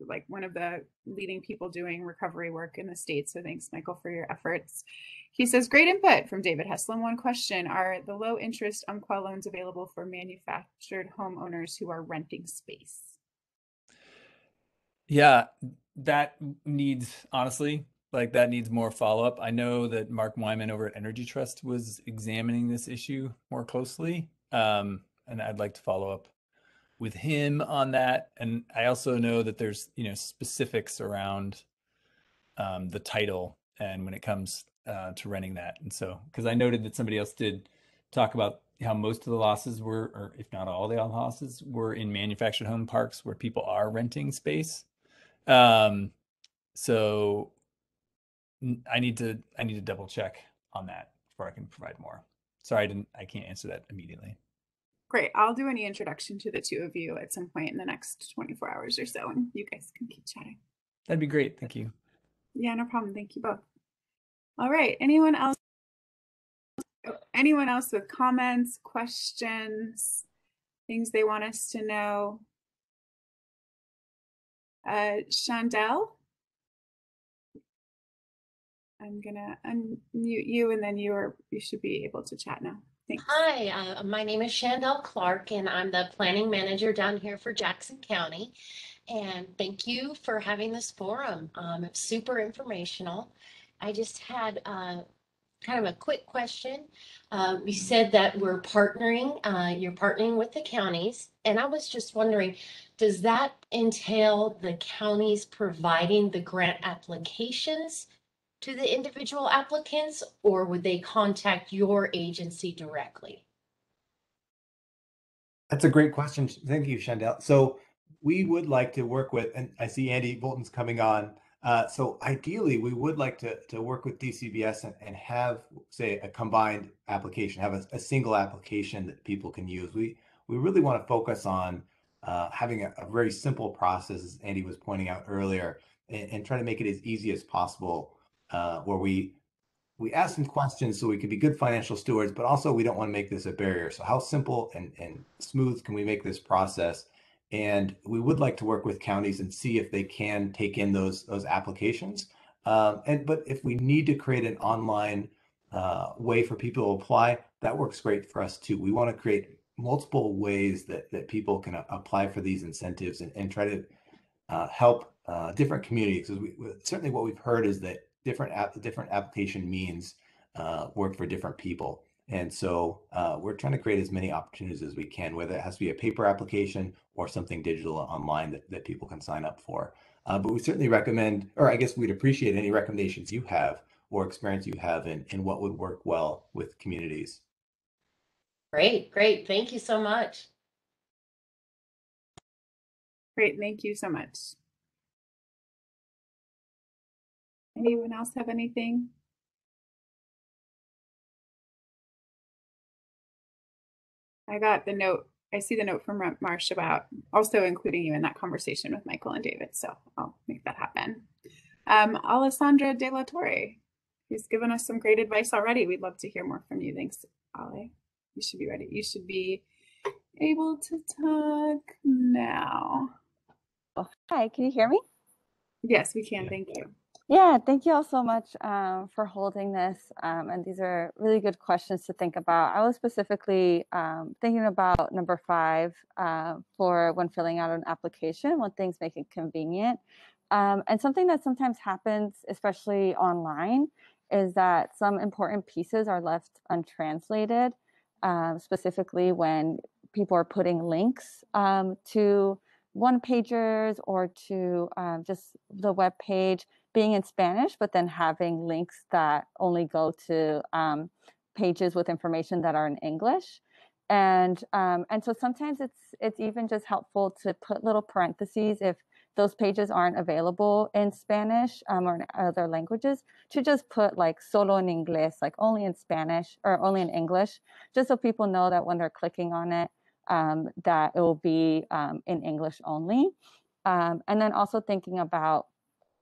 like one of the leading people doing recovery work in the state. So thanks, Michael, for your efforts. He says, great input from David Heslom. One question: are the low interest Umpqua loans available for manufactured homeowners who are renting space?
Yeah, that needs, honestly, that needs more follow-up. I know that Mark Wyman over at Energy Trust was examining this issue more closely. And I'd like to follow up with him on that. And I also know that there's, specifics around the title and when it comes to renting that. And so, because I noted that somebody else did talk about how most of the losses were, or if not all the losses, were in manufactured home parks where people are renting space. So I need to double check on that before I can provide more. Sorry, I can't answer that immediately.
Great. I'll do any introduction to the two of you at some point in the next 24 hours or so, and you guys can keep chatting.
That'd be great. Thank you.
Yeah, no problem. Thank you both. All right. Anyone else? Anyone else with comments, questions, things they want us to know? Chandel? I'm gonna unmute you, and then you should be able to chat now. Thanks.
Hi, my name is Chandel Clark, and I'm the planning manager down here for Jackson County. And thank you for having this forum. It's super informational. I just had kind of a quick question. You said that we're partnering, you're partnering with the counties, and I was just wondering, does that entail the counties providing the grant applications to the individual applicants, or would they contact your agency directly?
That's a great question. Thank you, Chandel. So we would like to work with, and I see Andy Bolton's coming on. So ideally, we would like to work with DCBS and have, say, a combined application, have a single application that people can use. We really want to focus on having a very simple process, as Andy was pointing out earlier, and try to make it as easy as possible, where we ask some questions so we can be good financial stewards, but also we don't want to make this a barrier. So how simple and smooth can we make this process? And we would like to work with counties and see if they can take in those applications. But if we need to create an online way for people to apply, that works great for us too. We want to create multiple ways that people can apply for these incentives and try to help different communities. Certainly what we've heard is that different application means work for different people. And so we're trying to create as many opportunities as we can, whether it has to be a paper application or something digital online that people can sign up for. But we certainly recommend, or I guess we'd appreciate any recommendations you have or experience you have in what would work well with communities.
Great, great. Thank you so much.
Great. Thank you so much. Anyone else have anything? I got the note. I see the note from Marsh about also including you in that conversation with Michael and David. So I'll make that happen. Alessandra De La Torre, who's given us some great advice already. We'd love to hear more from you. Thanks, Ale. You should be ready. You should be able to talk now.
Oh, hi, can you hear me?
Yes, we can. Thank you.
Yeah, thank you all so much for holding this. And these are really good questions to think about. I was specifically thinking about number 5 for when filling out an application, when things make it convenient. And something that sometimes happens, especially online, is that some important pieces are left untranslated, specifically when people are putting links to one-pagers or to just the web page being in Spanish, but then having links that only go to pages with information that are in English. And so sometimes it's even just helpful to put little parentheses if those pages aren't available in Spanish or in other languages, to just put like solo en inglés, like only in Spanish or only in English, just so people know that when they're clicking on it, that it will be in English only. And then also thinking about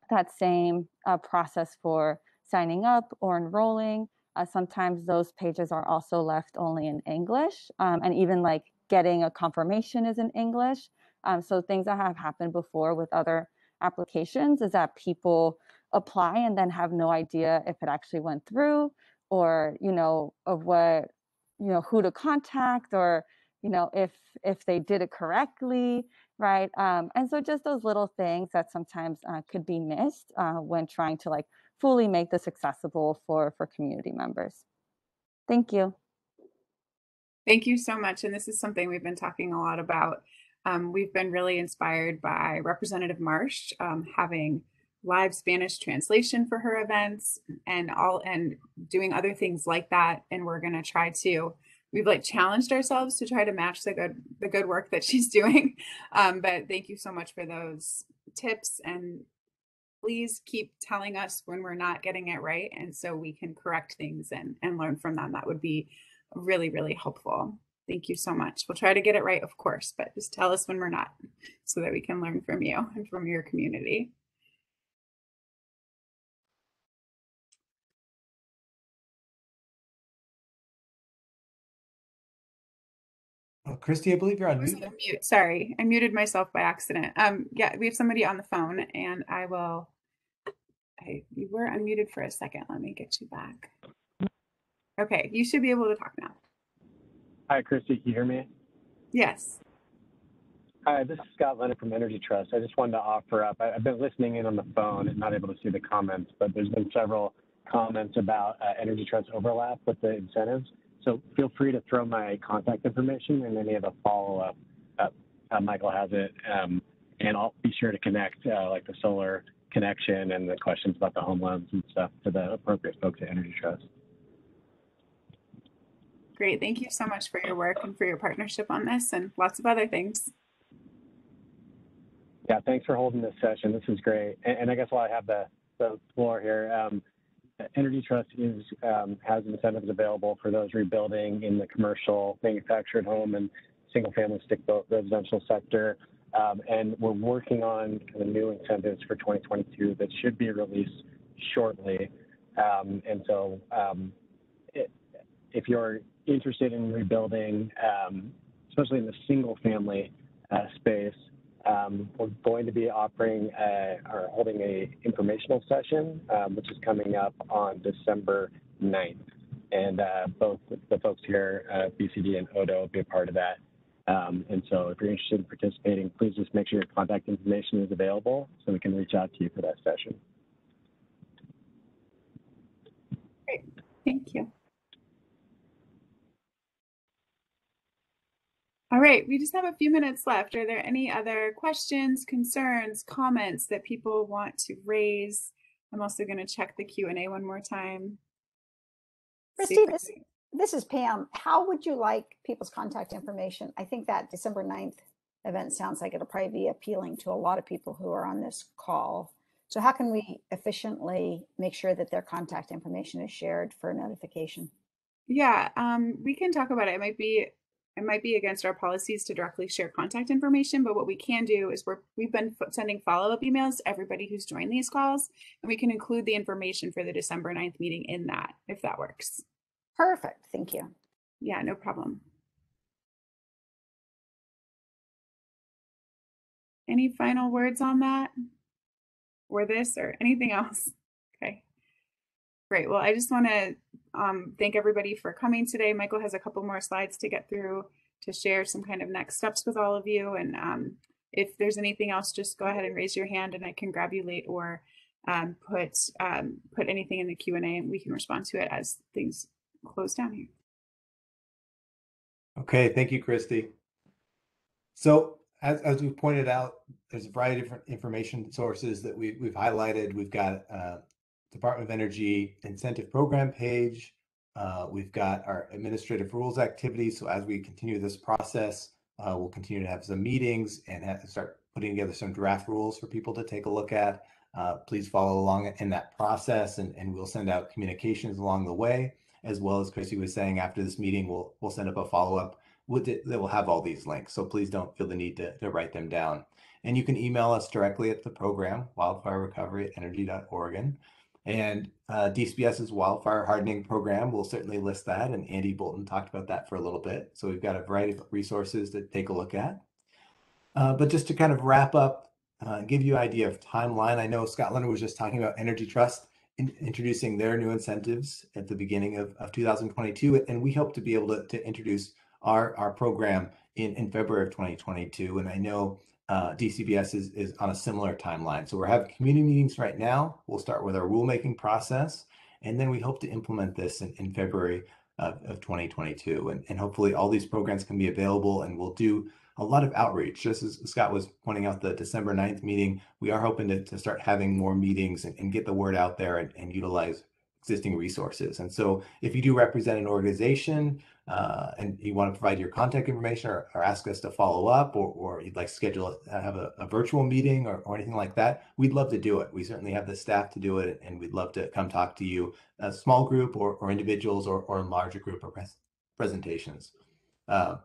that same process for signing up or enrolling. Sometimes those pages are also left only in English, and even like getting a confirmation is in English. So things that have happened before with other applications is that people apply and then have no idea if it actually went through, or of what, who to contact, or if they did it correctly, right? And so just those little things that sometimes could be missed when trying to like fully make this accessible for community members. Thank you.
Thank you so much. And this is something we've been talking a lot about We've been really inspired by Representative Marsh having live Spanish translation for her events and doing other things like that. And we're going to try to, we've like challenged ourselves to try to match the good work that she's doing. But thank you so much for those tips, and please keep telling us when we're not getting it right, and so we can correct things and learn from them. That would be really, really helpful. Thank you so much. We'll try to get it right, of course, but just tell us when we're not so that we can learn from you and from your community.
Oh, Christy, I believe you're on mute.
Mute. Sorry, I muted myself by accident. Yeah, we have somebody on the phone, and you were unmuted for a second. Let me get you back. Okay, you should be able to talk now.
Hi, Christy, can you hear me?
Yes.
Hi, this is Scott Leonard from Energy Trust. I just wanted to offer up, I've been listening in on the phone and not able to see the comments, but there's been several comments about Energy Trust overlap with the incentives. So feel free to throw my contact information and any of the follow-up. Michael has it, and I'll be sure to connect like the solar connection and the questions about the home loans and stuff to the appropriate folks at Energy Trust.
Great. Thank you so much for your work and for your partnership on this and lots of other things.
Yeah, thanks for holding this session. This is great. And I guess while I have the floor here, Energy Trust has incentives available for those rebuilding in the commercial, manufactured home, and single-family stick-built residential sector. And we're working on kind of new incentives for 2022 that should be released shortly. And so if you're interested in rebuilding, especially in the single-family space, we're going to be offering or holding a informational session, which is coming up on December 9th. And both the folks here, BCD and ODO, will be a part of that. And so if you're interested in participating, please just make sure your contact information is available so we can reach out to you for that session.
Great, thank you. All right, we just have a few minutes left. Are there any other questions, concerns, comments that people want to raise? I'm also going to check the Q&A one more time.
Christy, this is Pam. How would you like people's contact information? I think that December 9th event sounds like it'll probably be appealing to a lot of people who are on this call. So how can we efficiently make sure that their contact information is shared for notification?
Yeah, we can talk about it. It might be against our policies to directly share contact information, but what we can do is we've been sending follow-up emails to everybody who's joined these calls, and we can include the information for the December 9th meeting in that, if that works.
Perfect, thank you.
Yeah, no problem. Any final words on that? Or this or anything else? Okay. Great. Well, I just want to thank everybody for coming today. Michael has a couple more slides to get through to share some kind of next steps with all of you. And if there's anything else, just go ahead and raise your hand and I can grab you late, or put anything in the Q&A and we can respond to it as things close down here.
Okay, thank you, Christy. So as we pointed out, there's a variety of different information sources that we've highlighted. We've got Department of Energy incentive program page. We've got our administrative rules activities. So as we continue this process, we'll continue to have some meetings and start putting together some draft rules for people to take a look at. Please follow along in that process, and we'll send out communications along the way, as well as Christy was saying, after this meeting, we'll send up a follow-up that will have all these links. So please don't feel the need to write them down. And you can email us directly at the program, wildfirerecovery@energy.oregon. And DCBS's wildfire hardening program, will certainly list that. And Andy Bolton talked about that for a little bit. So we've got a variety of resources to take a look at. But just to kind of wrap up, give you an idea of timeline. I know Scott Leonard was just talking about Energy Trust introducing their new incentives at the beginning of 2022. And we hope to be able to introduce our program in February of 2022. And I know DCBS is on a similar timeline. So we're having community meetings right now. We'll start with our rulemaking process, and then we hope to implement this in February of 2022. And hopefully all these programs can be available, and we'll do a lot of outreach. Just as Scott was pointing out, the December 9th meeting, we are hoping to start having more meetings and get the word out there and utilize existing resources. And so if you do represent an organization and you want to provide your contact information or ask us to follow up, or you'd like to schedule have a virtual meeting or anything like that, we'd love to do it. We certainly have the staff to do it, and we'd love to come talk to you, a small group or individuals or a larger group of presentations.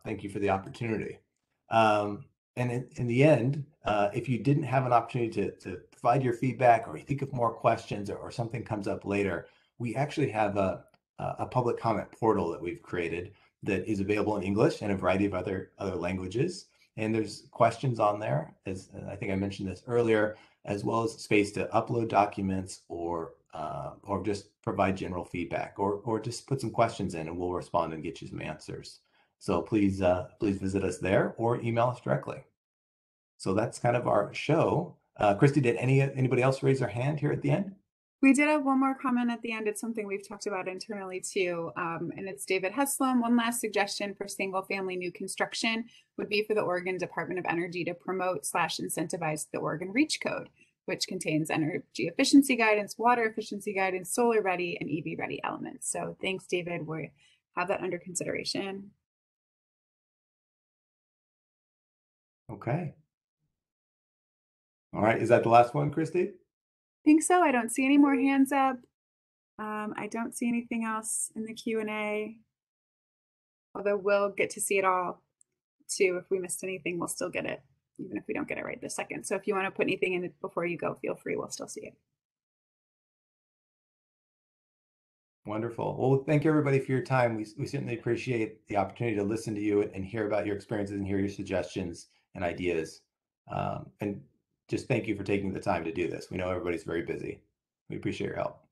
Thank you for the opportunity. And in the end, if you didn't have an opportunity to provide your feedback, or you think of more questions, or something comes up later, we actually have a public comment portal that we've created that is available in English and a variety of other languages. And there's questions on there, as I think I mentioned this earlier, as well as space to upload documents or just provide general feedback, or just put some questions in and we'll respond and get you some answers. So please visit us there or email us directly. So that's kind of our show. Christy, did anybody else raise their hand here at the end?
We did have one more comment at the end. It's something we've talked about internally too. And it's David Heslom. One last suggestion for single family new construction would be for the Oregon Department of Energy to promote / incentivize the Oregon REACH code, which contains energy efficiency guidance, water efficiency guidance, solar ready, and EV ready elements. So thanks, David. We have that under consideration.
Okay. All right. Is that the last one, Christy?
Think so. I don't see any more hands up. I don't see anything else in the Q&A, although we'll get to see it all too. If we missed anything, we'll still get it, even if we don't get it right this second. So if you want to put anything in it before you go, feel free. We'll still see it.
Wonderful. Well, thank you everybody for your time. We certainly appreciate the opportunity to listen to you and hear about your experiences and hear your suggestions and ideas. And just thank you for taking the time to do this. We know everybody's very busy. We appreciate your help.